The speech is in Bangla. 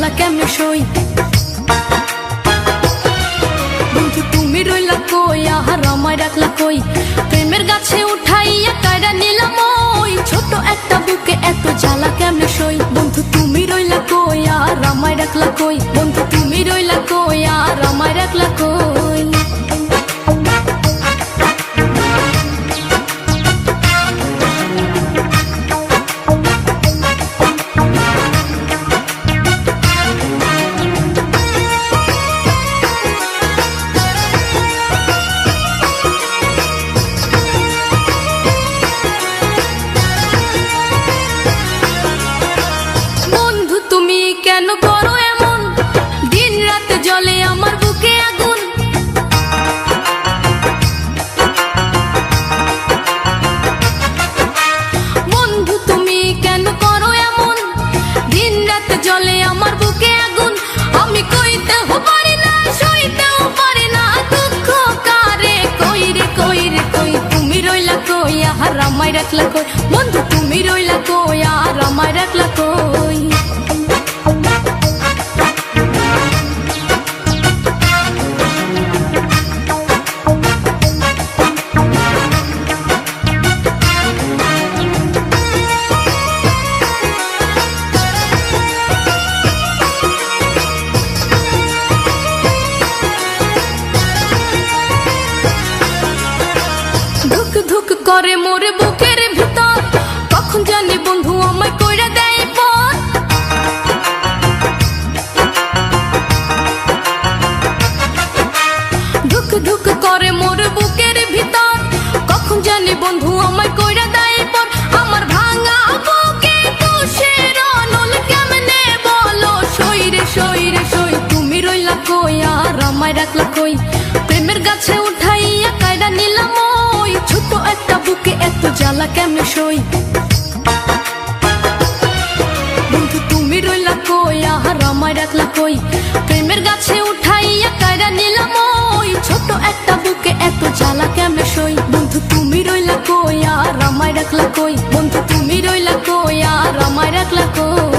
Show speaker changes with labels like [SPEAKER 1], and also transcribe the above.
[SPEAKER 1] জ্বালা কেমনে সই। বন্ধু তুমি রইলা কই, আহার আমায় রাখলা কই, প্রেমের গাছে উঠাইয়া কাইরা নিলাম ওই, ছোট একটা বুকে এত জ্বালা কেমনে সই। বন্ধু তুমি রইলা কই, আর আমায় রাখলা কই, বন্ধু তুমি রইলা কই, আর আমায় রাখলা কই। কেন করো এমন, দিন রাত জ্বলে আমার বুকে আগুন। বন্ধু তুমি কেন করো এমন, দিন রাত জ্বলে আমার বুকে আগুন। আমি কইতেও পারি না, সইতেও পারি না, দুঃখ কারে কই রে কই রে কই। তুমি রইলা কই, আর আমায় রাখলা কই, বন্ধু তুমি রইলা কই, আর আমায় রাখলা কই। ধুক করে মোরে বুকের ভিতর, কখন জানি বন্ধু আমায় কইরা দেয় পর। ধুক ধুক করে মোরে বুকের ভিতর, কখন জানি বন্ধু আমায় কইরা দেয় পর। আমার ভাঙা বুকে তুষের নল কেমনে বলো সই রে সই রে সই। তুমি রইলা কই, আর আমায় রাখলা কই, প্রেমের গাছে উঠাইয়া কাইরা নিলাম ওই, ছোট একটা বুকে এত জ্বালা কেমনে সই। বন্ধু তুমি রইলা কই, আর আমায় রাখলা কই, প্রেমের গাছে উঠাইয়া কাইরা নিলাম ওই, ছোট একটা বুকে এত জ্বালা কেমনে সই। বন্ধু তুমি রইলা কই, আর আমায় রাখলা কই, বন্ধু তুমি রইলা কই, আর আমায় রাখলা কই।